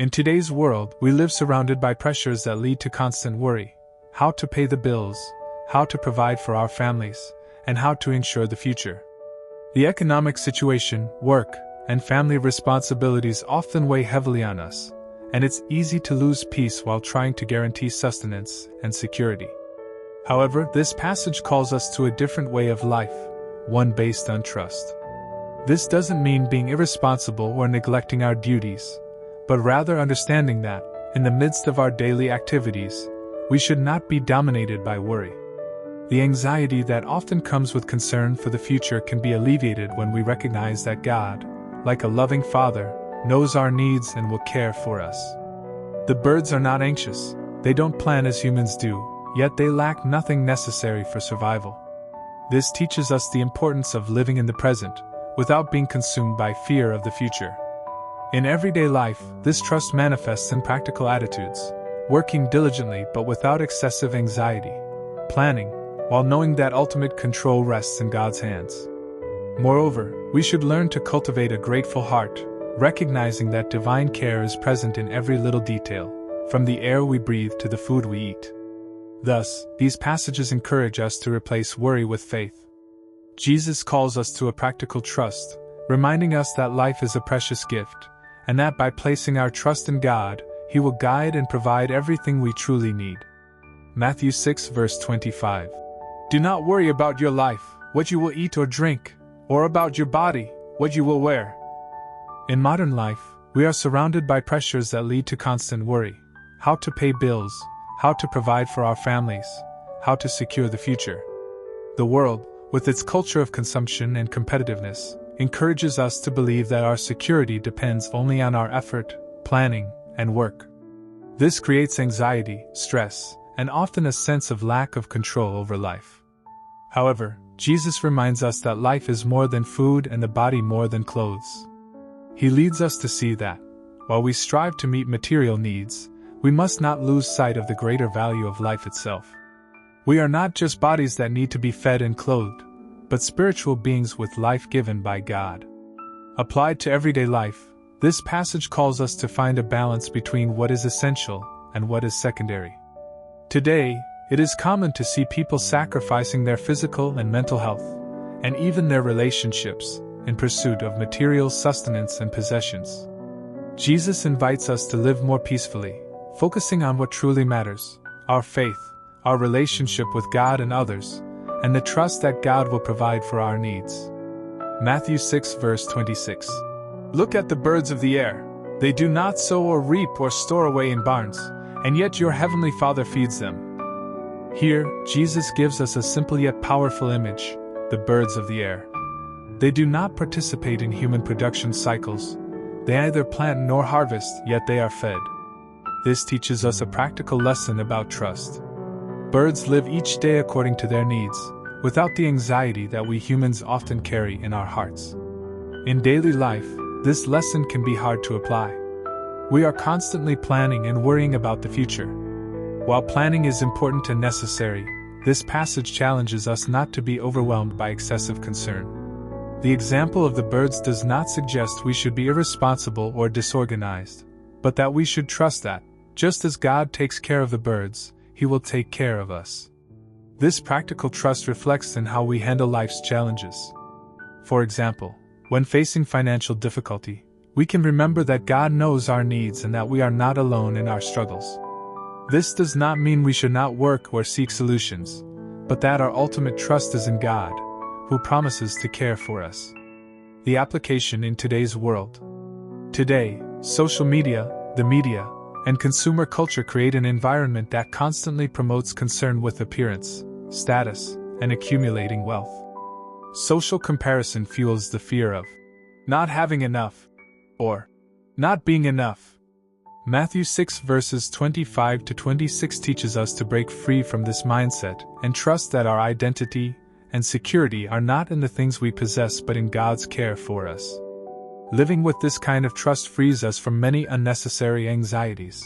In today's world, we live surrounded by pressures that lead to constant worry: how to pay the bills, how to provide for our families, and how to ensure the future. The economic situation, work, and family responsibilities often weigh heavily on us, and it's easy to lose peace while trying to guarantee sustenance and security. However, this passage calls us to a different way of life, one based on trust. This doesn't mean being irresponsible or neglecting our duties, but rather understanding that, in the midst of our daily activities, we should not be dominated by worry. The anxiety that often comes with concern for the future can be alleviated when we recognize that God, like a loving Father, knows our needs and will care for us. The birds are not anxious, they don't plan as humans do, yet they lack nothing necessary for survival. This teaches us the importance of living in the present, without being consumed by fear of the future. In everyday life, this trust manifests in practical attitudes: working diligently but without excessive anxiety, planning, while knowing that ultimate control rests in God's hands. Moreover, we should learn to cultivate a grateful heart, recognizing that divine care is present in every little detail, from the air we breathe to the food we eat. Thus, these passages encourage us to replace worry with faith. Jesus calls us to a practical trust, reminding us that life is a precious gift, and that by placing our trust in God, He will guide and provide everything we truly need. Matthew 6 verse 25. Do not worry about your life, what you will eat or drink, or about your body, what you will wear. In modern life, we are surrounded by pressures that lead to constant worry: how to pay bills, how to provide for our families, how to secure the future. The world, with its culture of consumption and competitiveness, encourages us to believe that our security depends only on our effort, planning, and work. This creates anxiety, stress, and often a sense of lack of control over life. However, Jesus reminds us that life is more than food and the body more than clothes. He leads us to see that, while we strive to meet material needs, we must not lose sight of the greater value of life itself. We are not just bodies that need to be fed and clothed, but spiritual beings with life given by God. Applied to everyday life, this passage calls us to find a balance between what is essential and what is secondary. Today, it is common to see people sacrificing their physical and mental health, and even their relationships, in pursuit of material sustenance and possessions. Jesus invites us to live more peacefully, focusing on what truly matters: our faith, our relationship with God and others, and the trust that God will provide for our needs. Matthew 6 verse 26. Look at the birds of the air. They do not sow or reap or store away in barns, and yet your heavenly Father feeds them. Here, Jesus gives us a simple yet powerful image: the birds of the air. They do not participate in human production cycles. They neither plant nor harvest, yet they are fed. This teaches us a practical lesson about trust. Birds live each day according to their needs, without the anxiety that we humans often carry in our hearts. In daily life, this lesson can be hard to apply. We are constantly planning and worrying about the future. While planning is important and necessary, this passage challenges us not to be overwhelmed by excessive concern. The example of the birds does not suggest we should be irresponsible or disorganized, but that we should trust that, just as God takes care of the birds, He will take care of us. This practical trust reflects in how we handle life's challenges. For example, when facing financial difficulty, we can remember that God knows our needs and that we are not alone in our struggles. This does not mean we should not work or seek solutions, but that our ultimate trust is in God, who promises to care for us. The application in today's world. Today, social media, the media, and consumer culture create an environment that constantly promotes concern with appearance, status, and accumulating wealth. Social comparison fuels the fear of not having enough, or not being enough. Matthew 6 verses 25 to 26 teaches us to break free from this mindset and trust that our identity and security are not in the things we possess but in God's care for us. Living with this kind of trust frees us from many unnecessary anxieties.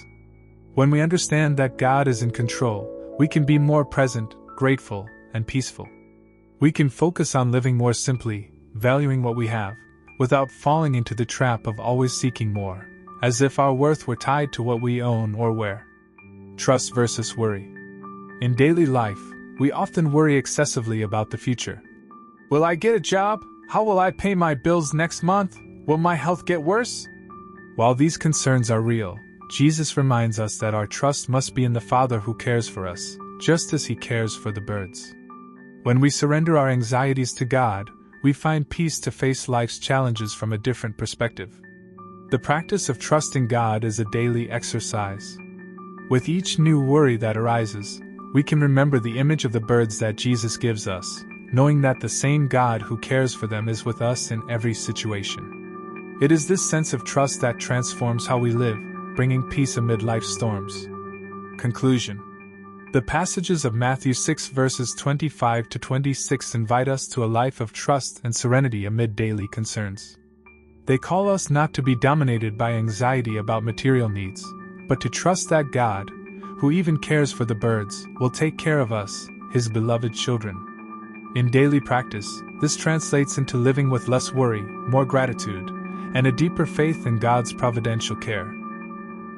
When we understand that God is in control, we can be more present, grateful, and peaceful. We can focus on living more simply, valuing what we have, without falling into the trap of always seeking more, as if our worth were tied to what we own or wear. Trust versus worry. In daily life, we often worry excessively about the future. Will I get a job? How will I pay my bills next month? Will my health get worse? While these concerns are real, Jesus reminds us that our trust must be in the Father who cares for us, just as He cares for the birds. When we surrender our anxieties to God, we find peace to face life's challenges from a different perspective. The practice of trusting God is a daily exercise. With each new worry that arises, we can remember the image of the birds that Jesus gives us, knowing that the same God who cares for them is with us in every situation. It is this sense of trust that transforms how we live, bringing peace amid life's storms. Conclusion. The passages of Matthew 6 verses 25 to 26 invite us to a life of trust and serenity amid daily concerns. They call us not to be dominated by anxiety about material needs, but to trust that God, who even cares for the birds, will take care of us, His beloved children. In daily practice, this translates into living with less worry, more gratitude, and a deeper faith in God's providential care.